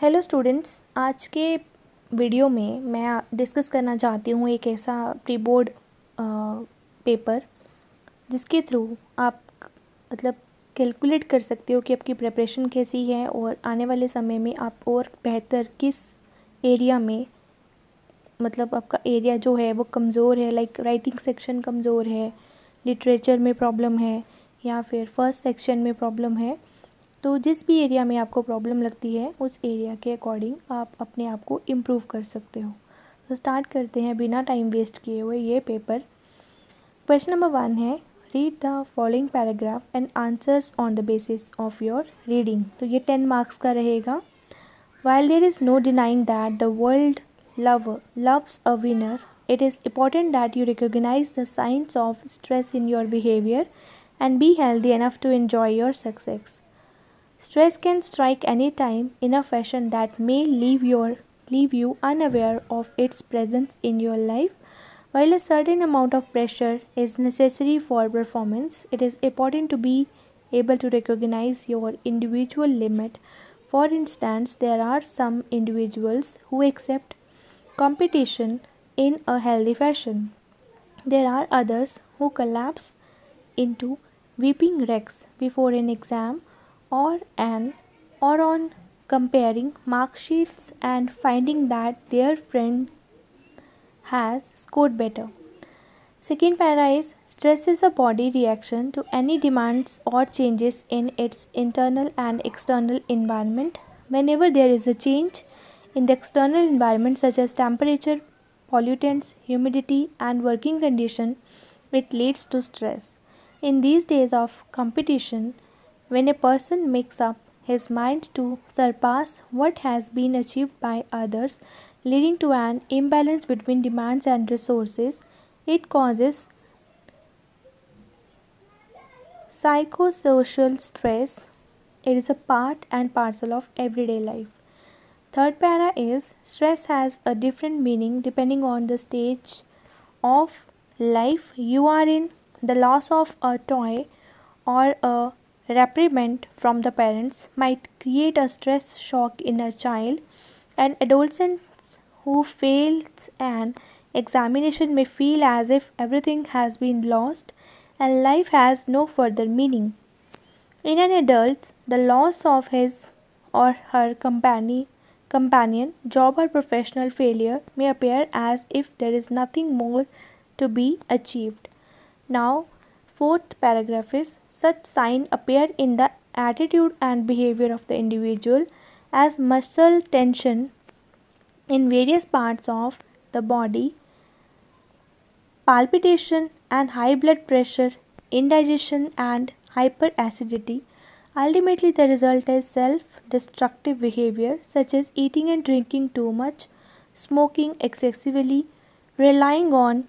Hello students, आज के video में मैं डिस्कस करना चाहती हूँ एक ऐसा प्री बोर्ड पेपर जिसके थ्रू आप कैलकुलेट कर सकते हो कि आपकी प्रिपरेशन कैसी है और आने वाले समय में आप और बेहतर किस एरिया में आपका एरिया जो है वो कमज़ोर है, लाइक राइटिंग सेक्शन कमज़ोर है, लिटरेचर में प्रॉब्लम है या फिर फर्स्ट सेक्शन में प्रॉब्लम है। तो जिस भी एरिया में आपको प्रॉब्लम लगती है उस एरिया के अकॉर्डिंग आप अपने आप को इम्प्रूव कर सकते हो। तो स्टार्ट करते हैं बिना टाइम वेस्ट किए हुए ये पेपर। क्वेश्चन नंबर 1 है, read the following paragraph and answers on the basis of your reading. तो ये 10 मार्क्स का रहेगा। While there is no denying that the world loves a winner, it is important that you recognize the signs of stress in your behavior and be healthy enough to enjoy your success. Stress can strike any time in a fashion that may leave you unaware of its presence in your life. While a certain amount of pressure is necessary for performance, it is important to be able to recognize your individual limit. For instance, there are some individuals who accept competition in a healthy fashion. There are others who collapse into weeping wrecks before an exam or on comparing mark sheets and finding that their friend has scored better. Second para is, stress is a body reaction to any demands or changes in its internal and external environment. Whenever there is a change in the external environment such as temperature, pollutants, humidity and working condition, it leads to stress. In these days of competition, when a person makes up his mind to surpass what has been achieved by others, leading to an imbalance between demands and resources, it causes psychosocial stress. It is a part and parcel of everyday life. Third para is, stress has a different meaning depending on the stage of life you are in. The loss of a toy or a reprimand from the parents might create a stress shock in a child. An adolescent who fails an examination may feel as if everything has been lost and life has no further meaning. In an adult, the loss of his or her companion, job, or professional failure may appear as if there is nothing more to be achieved. Now, fourth paragraph is, such signs appear in the attitude and behavior of the individual as muscle tension in various parts of the body, palpitation and high blood pressure, indigestion and hyperacidity. Ultimately, the result is self-destructive behavior such as eating and drinking too much, smoking excessively, relying on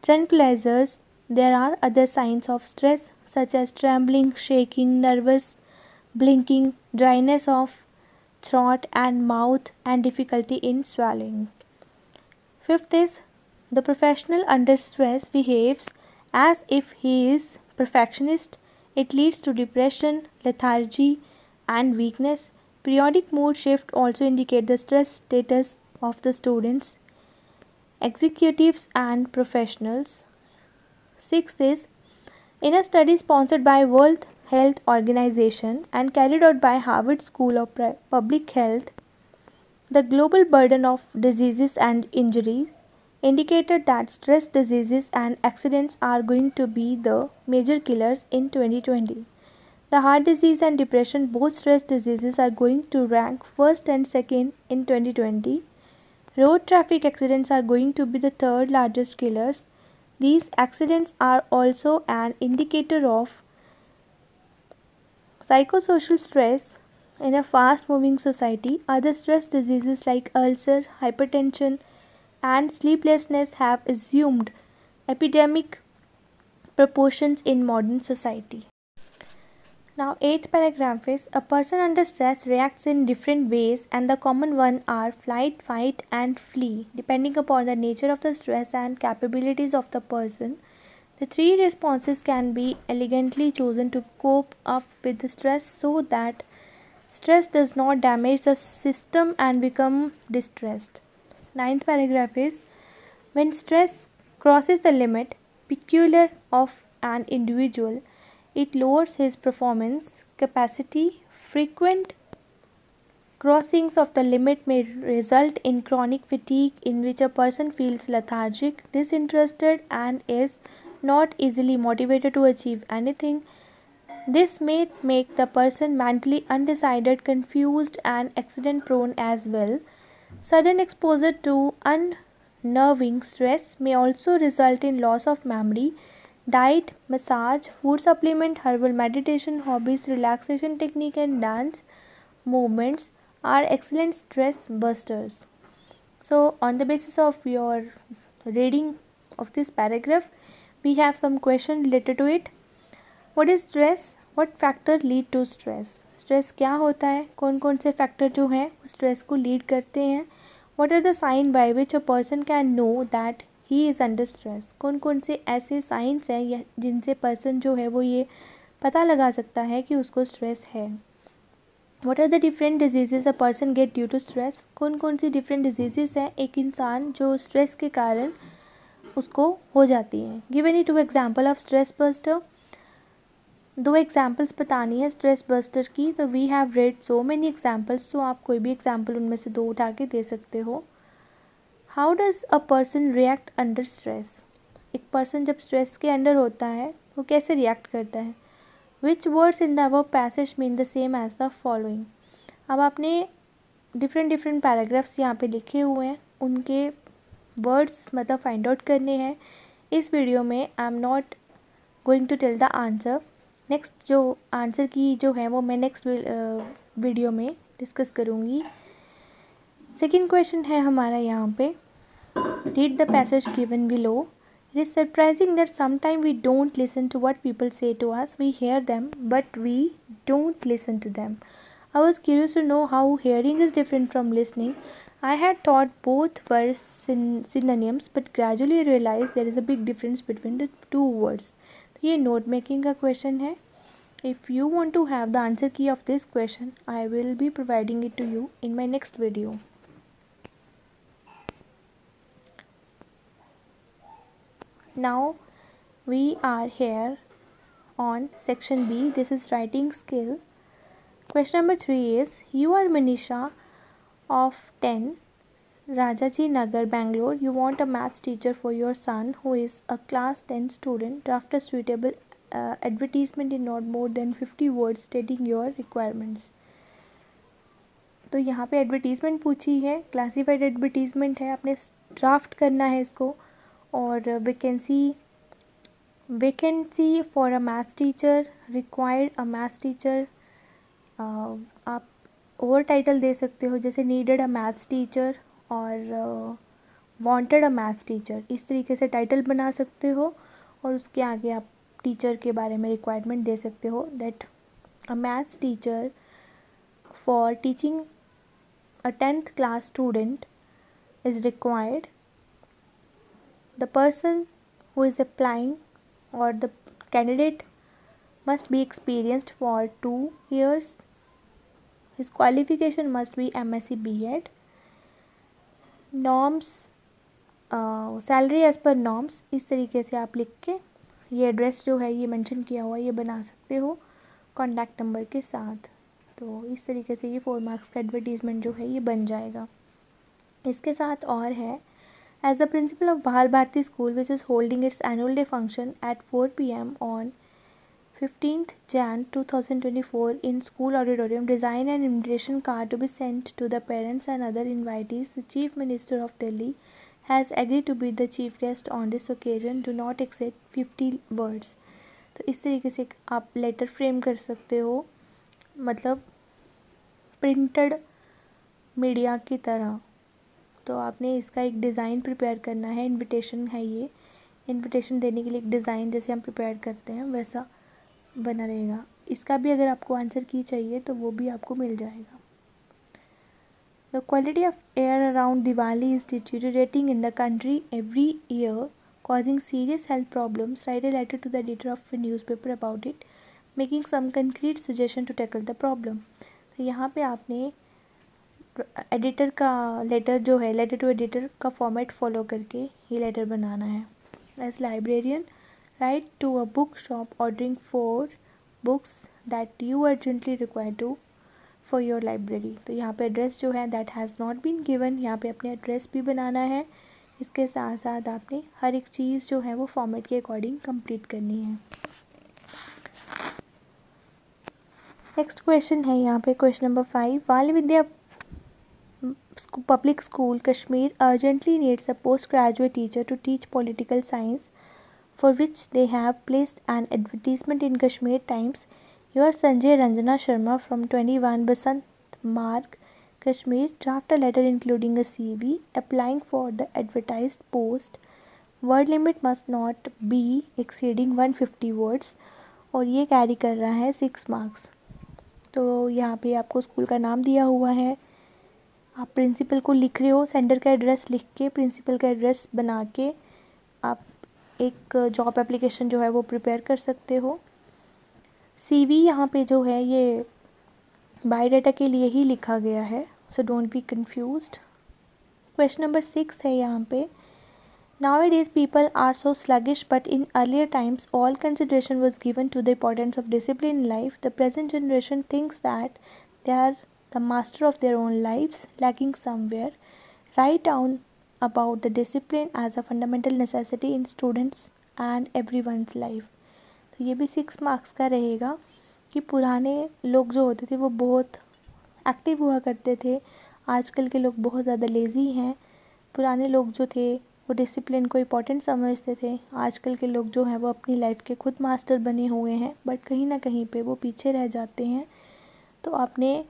tranquilizers. There are other signs of stress such as trembling, shaking, nervous, blinking, dryness of throat and mouth, and difficulty in swallowing. Fifth is, the professional under stress behaves as if he is perfectionist. It leads to depression, lethargy, and weakness. Periodic mood shift also indicate the stress status of the students, executives, and professionals. Sixth is, in a study sponsored by World Health Organization and carried out by Harvard School of Public Health, the global burden of diseases and injuries indicated that stress diseases and accidents are going to be the major killers in 2020. The heart disease and depression, both stress diseases, are going to rank first and second in 2020. Road traffic accidents are going to be the third largest killers. These accidents are also an indicator of psychosocial stress in a fast moving society. Other stress diseases like ulcer, hypertension, and sleeplessness have assumed epidemic proportions in modern society. Now, eighth paragraph is, a person under stress reacts in different ways, and the common ones are flight, fight, and flee. Depending upon the nature of the stress and capabilities of the person, the three responses can be elegantly chosen to cope up with the stress so that Stress does not damage the system and become distressed. Ninth paragraph is, when stress crosses the limit peculiar of an individual, it lowers his performance capacity. Frequent crossings of the limit may result in chronic fatigue, in which a person feels lethargic, disinterested, and is not easily motivated to achieve anything. This may make the person mentally undecided, confused, and accident prone as well. Sudden exposure to unnerving stress may also result in loss of memory. Diet, massage, food supplement, herbal meditation, hobbies, relaxation technique, and dance movements are excellent stress busters. So, on the basis of your reading of this paragraph, we have some questions related to it. What is stress? What factor lead to stress? Stress क्या होता है? कौन कौन से factor जो हैं stress को lead करते हैं? What are the sign by which a person can know that he is under stress? कौन कौन से ऐसे साइंस हैं जिनसे पर्सन जो है वो ये पता लगा सकता है कि उसको स्ट्रेस है? What are the different diseases a person get due to stress? कौन कौन सी डिफरेंट डिजीज़ हैं एक इंसान जो स्ट्रेस के कारण उसको हो जाती हैं? Given it two example of stress buster. दो एग्जाम्पल्स बतानी है स्ट्रेस बस्टर की. तो we have read so many examples, तो आप कोई भी एग्जाम्पल उनमें से दो उठा के दे सकते हो. How does a person react under stress? एक पर्सन जब स्ट्रेस के अंडर होता है वो कैसे रिएक्ट करता है? Which words in the above passage mean the same as the following. अब आपने डिफरेंट पैराग्राफ्स यहाँ पे लिखे हुए हैं, उनके वर्ड्स मतलब फाइंड आउट करने हैं. इस वीडियो में I am not going to tell the answer. Next जो आंसर की जो है वो मैं नेक्स्ट वीडियो में डिस्कस करूँगी. सेकेंड क्वेश्चन है हमारा यहाँ पे, read the passage given below. It is surprising that sometimes we don't listen to what people say to us. We hear them, but we don't listen to them. I was curious to know how hearing is different from listening. I had thought both were synonyms, but gradually realized there is a big difference between the two words. ये note making का question है. If you want to have the answer key of this question, I will be providing it to you in my next video. Now we are here on section B. This is writing skill. Question number 3 is, you are Manisha of 10, Rajaji Nagar, Bangalore. You want a maths teacher for your son who is a class 10 student. Draft a suitable advertisement in not more than 50 words stating your requirements. तो यहाँ पे advertisement पूछी है, classified advertisement है, आपने draft करना है इसको. और vacancy for a maths teacher, required a maths teacher. आप ओवर टाइटल दे सकते हो जैसे नीडेड अ मैथ्स टीचर और वांटेड अ मैथ्स टीचर. इस तरीके से टाइटल बना सकते हो और उसके आगे आप टीचर के बारे में रिक्वायरमेंट दे सकते हो. That a maths teacher for teaching a 10th class student is required. The person who is applying or the candidate must be experienced for 2 years. His qualification must be MSc B.Ed. Norms, salary as per norms. इस तरीके से आप लिख के ये address जो है ये मेंशन किया हुआ ये बना सकते हो कॉन्टैक्ट नंबर के साथ. तो इस तरीके से ये 4 मार्क्स का एडवर्टीज़मेंट जो है ये बन जाएगा. इसके साथ और है, as the principal of Bal Bharati school which is holding its annual day function at 4 PM on 15th Jan 2024 in school auditorium, design an invitation card to be sent to the parents and other invitees. The Chief Minister of Delhi has agreed to be the chief guest on this occasion. Do not exceed 50 words. तो इस तरीके से आप letter frame कर सकते हो, मतलब printed media की तरह. तो आपने इसका एक डिज़ाइन प्रिपेयर करना है. इनविटेशन है ये, इनविटेशन देने के लिए एक डिज़ाइन जैसे हम प्रिपेयर करते हैं वैसा बना रहेगा. इसका भी अगर आपको आंसर की चाहिए तो वो भी आपको मिल जाएगा. The quality of air around Diwali is deteriorating in the country every year, causing serious health problems. Write a letter to the editor of a newspaper about it, making some concrete suggestion to tackle the problem. तो यहाँ पे आपने editor का letter जो है, letter to editor का format follow करके ये लेटर बनाना है. As librarian, write to a book shop ordering 4 books that you urgently require to for your library. तो यहाँ पे एड्रेस जो है that has not been given, यहाँ पे अपने एड्रेस भी बनाना है. इसके साथ साथ आपने हर एक चीज़ जो है वो फॉर्मेट के अकॉर्डिंग कंप्लीट करनी है. नेक्स्ट क्वेश्चन है यहाँ पे क्वेश्चन नंबर 5. बाल विद्या Public School Kashmir urgently needs a postgraduate teacher to teach political science, for which they have placed an advertisement in Kashmir Times. Your Sanjay Ranjana Sharma from 21 Basant Marg, Kashmir, draft a letter including a CV applying for the advertised post. Word limit must not be exceeding 150 words और ये carry कर रहा है 6 marks. तो यहाँ पे आपको school का नाम दिया हुआ है, आप प्रिंसिपल को लिख रहे हो, सेंडर का एड्रेस लिख के प्रिंसिपल का एड्रेस बना के आप एक जॉब एप्लीकेशन जो है वो प्रिपेयर कर सकते हो. सीवी यहाँ पे जो है ये बायोडाटा के लिए ही लिखा गया है, so don't be confused. Question number 6 है यहाँ पे. Nowadays people are so sluggish, but in earlier times all consideration was given to the importance of discipline in life. The present generation thinks that they are the master of their own lives, lacking somewhere. Write down about the discipline as a fundamental necessity in students and everyone's life. तो ये भी 6 marks का रहेगा कि पुराने लोग जो होते थे वो बहुत एक्टिव हुआ करते थे, आजकल के लोग बहुत ज़्यादा लेज़ी हैं. पुराने लोग जो थे वो डिसिप्लिन को इम्पोर्टेंट समझते थे, आजकल के लोग जो हैं वो अपनी लाइफ के खुद मास्टर बने हुए हैं, बट कहीं ना कहीं पे वो पीछे रह जाते हैं. तो आपने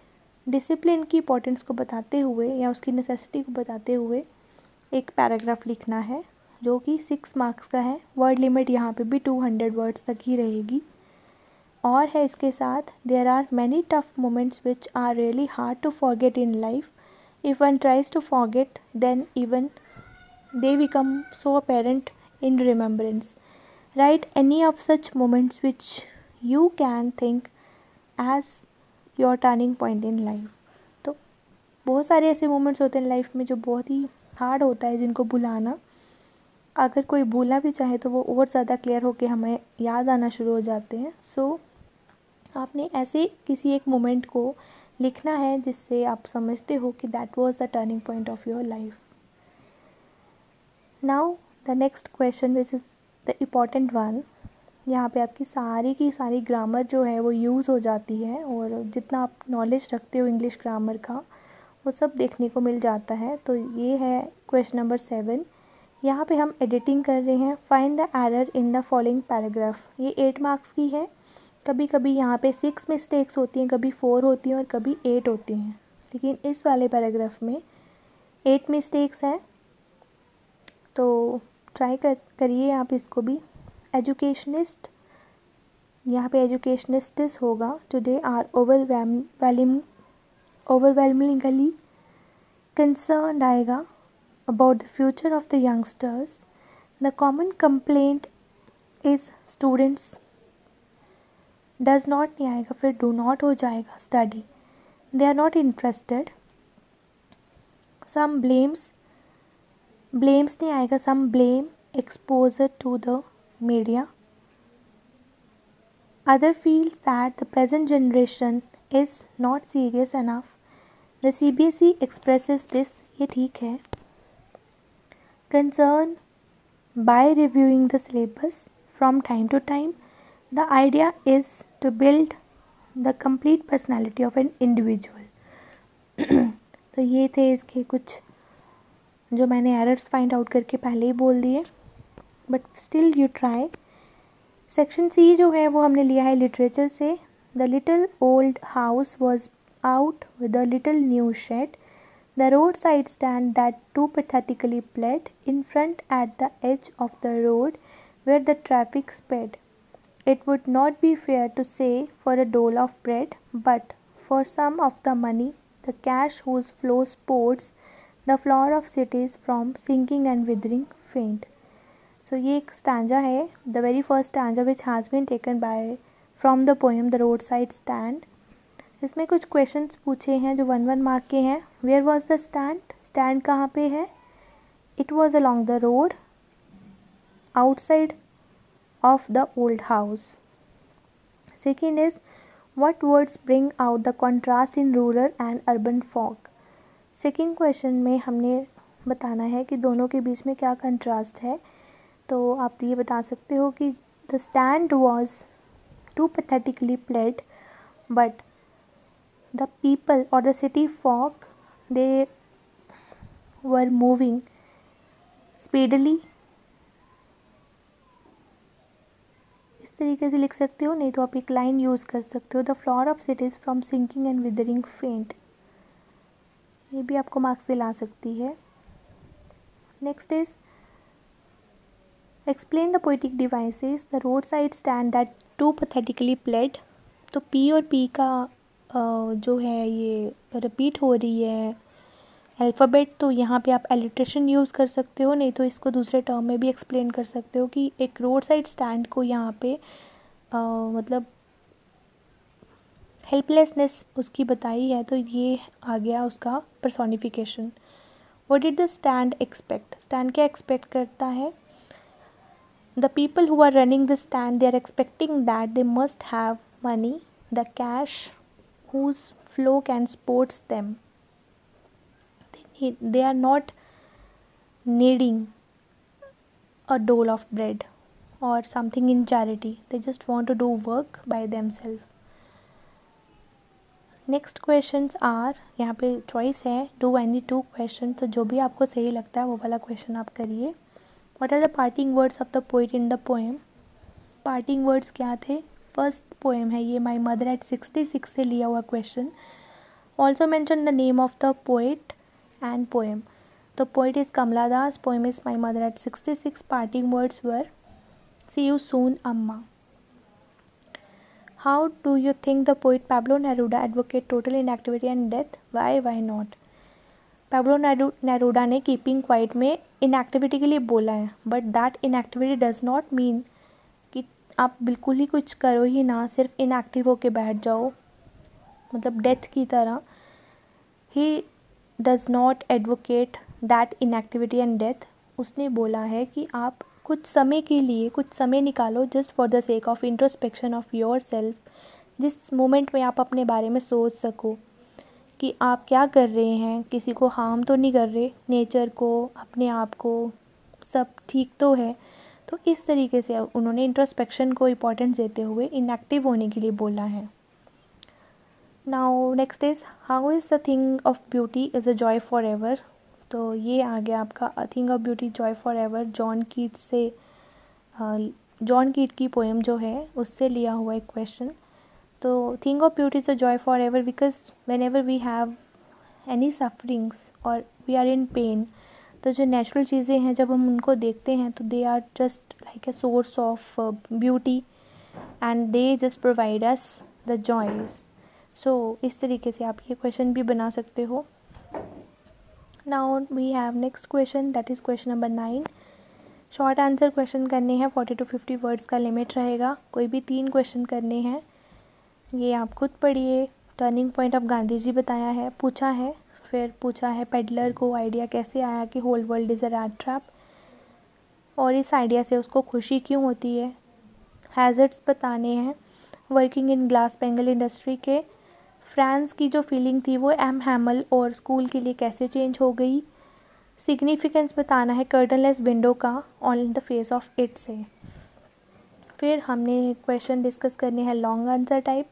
डिसिप्लिन की इम्पोर्टेंस को बताते हुए या उसकी नेसेसिटी को बताते हुए एक पैराग्राफ लिखना है जो कि 6 मार्क्स का है. वर्ड लिमिट यहाँ पे भी 200 वर्ड्स तक ही रहेगी. और है इसके साथ, there are many tough moments which are really hard to forget in life. If one tries to forget then even they become so apparent in remembrance. Write any of such moments which you can think as your turning point in life. तो बहुत सारे ऐसे moments होते हैं life में जो बहुत ही hard होता है जिनको भुलाना. अगर कोई भूलना भी चाहे तो वो और ज़्यादा क्लियर होकर हमें याद आना शुरू हो जाते हैं. सो आपने ऐसे किसी एक मोमेंट को लिखना है जिससे आप समझते हो कि that was the turning point of your life. Now the next question which is the important one. यहाँ पे आपकी सारी की सारी ग्रामर जो है वो यूज़ हो जाती है और जितना आप नॉलेज रखते हो इंग्लिश ग्रामर का वो सब देखने को मिल जाता है. तो ये है क्वेश्चन नंबर 7. यहाँ पे हम एडिटिंग कर रहे हैं. Find the error in the following paragraph. ये 8 मार्क्स की है. कभी कभी यहाँ पे 6 मिस्टेक्स होती हैं, कभी 4 होती हैं और कभी 8 होती हैं, लेकिन इस वाले पैराग्राफ में 8 मिस्टेक्स हैं. तो ट्राई करिए आप इसको भी. एजुकेशनिस्ट, यहाँ पे एजुकेशनिस्ट्स होगा. टुडे आर ओवरवेलमिंगली कंसर्न्ड आएगा about the future of the youngsters. The common complaint is students does not नहीं आएगा, फिर डू नॉट हो जाएगा. Study, they are not interested. Some blames नहीं आएगा. Some blame exposure to the media. Other feels that the present generation is not serious enough. The CBSE expresses this, ये ठीक है. Concern by reviewing the syllabus from time to time. The idea is to build the complete personality of an individual. तो ये थे इसके कुछ जो मैंने एरर्स फाइंड आउट करके पहले ही बोल दिए, but still you try. Section C जो है वो हमने लिया है लिटरेचर से. The little old house was out with a little new shed. The road side stand that too pathetically pled in front at the edge of the road where the traffic sped. It would not be fair to say for a dole of bread, but for some of the money, the cash whose flow sports the flower of cities from sinking and withering faint. So ये एक stanza है, the very first stanza which has been taken by from the poem The Roadside Stand. इसमें कुछ questions पूछे हैं जो 1 mark के हैं. Where was the stand, stand कहाँ पे है. It was along the road outside of the old house. Second is what words bring out the contrast in rural and urban folk. Second question में हमने बताना है कि दोनों के बीच में क्या कंट्रास्ट है. तो आप ये बता सकते हो कि the stand was too pathetically played but the people और the city folk they were moving speedily. इस तरीके से लिख सकते हो. नहीं तो आप एक लाइन यूज़ कर सकते हो, the floor of cities from sinking and withering faint. ये भी आपको मार्क्स दिला सकती है. Next is explain the poetic devices the road side stand that too pathetically pled. तो पी और पी का जो है ये रिपीट हो रही है अल्फ़ाबेट, तो यहाँ पे आप एलिट्रेशन यूज़ कर सकते हो. नहीं तो इसको दूसरे टर्म में भी एक्सप्लेन कर सकते हो कि एक रोड साइड स्टैंड को यहाँ पे मतलब हेल्पलेसनेस उसकी बताई है, तो ये आ गया उसका personification. What did the stand expect, stand क्या एक्सपेक्ट करता है. The people who are running the stand they are expecting that they must have money, the cash whose flow can sports them. They are not needing a dole of bread or something in charity. They just want to do work by themselves. Next questions are, यहाँ पे choice है do any 2 question. तो जो भी आपको सही लगता है वो वाला क्वेश्चन आप करिए. What are the parting words of the poet in the poem. Parting words क्या थे. फर्स्ट पोएम है ये माई मदर एट 66 से लिया हुआ question. Also mention the name of the poet and poem. तो poet is Kamala Das, poem is my mother at 66. Parting words were see you soon amma. How do you think the poet Pablo Neruda advocate total inactivity and death? Why not? Pablo Neruda ने keeping quiet में inactivity के लिए बोला है, but that inactivity does not mean कि आप बिल्कुल ही कुछ करो ही ना, सिर्फ इनएक्टिव होके बैठ जाओ, मतलब डेथ की तरह. He does not advocate that inactivity and death. उसने बोला है कि आप कुछ समय के लिए कुछ समय निकालो just for the sake of introspection of your self. जिस मोमेंट में आप अपने बारे में सोच सको कि आप क्या कर रहे हैं, किसी को हार्म तो नहीं कर रहे, नेचर को, अपने आप को, सब ठीक तो है. तो इस तरीके से उन्होंने इंट्रोस्पेक्शन को इम्पोर्टेंस देते हुए इनएक्टिव होने के लिए बोला है. Now next is how is the thing of beauty is a joy for ever. तो ये आ गया आपका a thing of beauty Joy for ever. John कीट की पोएम जो है उससे लिया हुआ एक क्वेश्चन. तो thing of beauty is a joy forever because whenever we have any sufferings और वी आर इन पेन, तो जो नेचुरल चीज़ें हैं जब हम उनको देखते हैं तो they are just like a source of beauty and they just provide us the joys. So इस तरीके से आप ये क्वेश्चन भी बना सकते हो. Now we have next question, that is question number 9. Short answer question करने हैं. 40 to 50 वर्ड्स का लिमिट रहेगा. कोई भी 3 क्वेश्चन करने हैं. ये आप खुद पढ़िए. Turning point of Gandhi ji बताया है, पूछा है. फिर पूछा है पेडलर को आइडिया कैसे आया कि whole world is a rat trap, और इस आइडिया से उसको खुशी क्यों होती है. हैज़र्ड्स बताने हैं. Working in glass Pongal industry के फ्रांस की जो फीलिंग थी वो एम हैमल और स्कूल के लिए कैसे चेंज हो गई. सिग्निफिकेंस बताना है कर्टनलेस विंडो का on the face of it से. फिर हमने क्वेश्चन डिस्कस करने हैं लॉन्ग आंसर टाइप.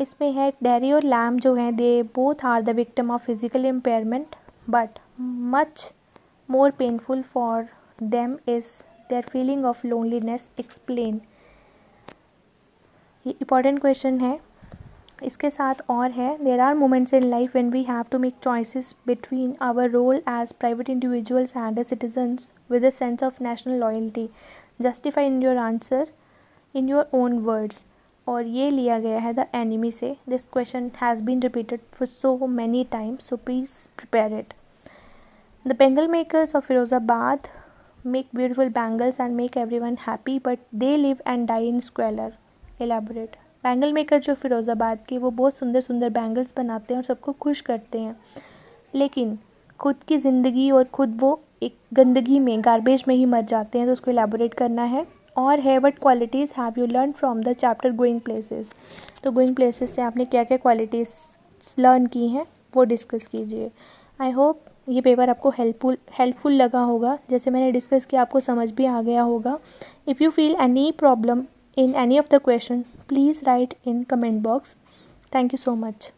इसमें है डैरी और लैम जो हैं they both are the victim of physical impairment but much more painful for them is their feeling of loneliness explain. ये इंपॉर्टेंट क्वेश्चन है. इसके साथ और है there are moments in life when we have to make choices between our role as private individuals and as citizens with a sense of national loyalty. Justify in your answer in your own words. और ये लिया गया है the enemy से. This question has been repeated for so many times, so please prepare it. The bangle makers of Firozabad make beautiful bangles and make everyone happy, but they live and die in squalor. Elaborate. Bangle maker जो फ़िरोज़ाबाद के, वो बहुत सुंदर सुंदर bangles बनाते हैं और सबको खुश करते हैं, लेकिन खुद की ज़िंदगी और खुद वो एक गंदगी में, गार्बेज में ही मर जाते हैं। तो उसको एलैबोरेट करना है। और है what qualities have you learn from the chapter going places. तो गोइंग प्लेसेस से आपने क्या क्या क्वालिटीज़ लर्न की हैं वो डिस्कस कीजिए। आई होप ये पेपर आपको हेल्पफुल लगा होगा। जैसे मैंने डिस्कस किया आपको समझ भी आ गया होगा। If you feel any problem in any of the question, please write in comment box. Thank you so much.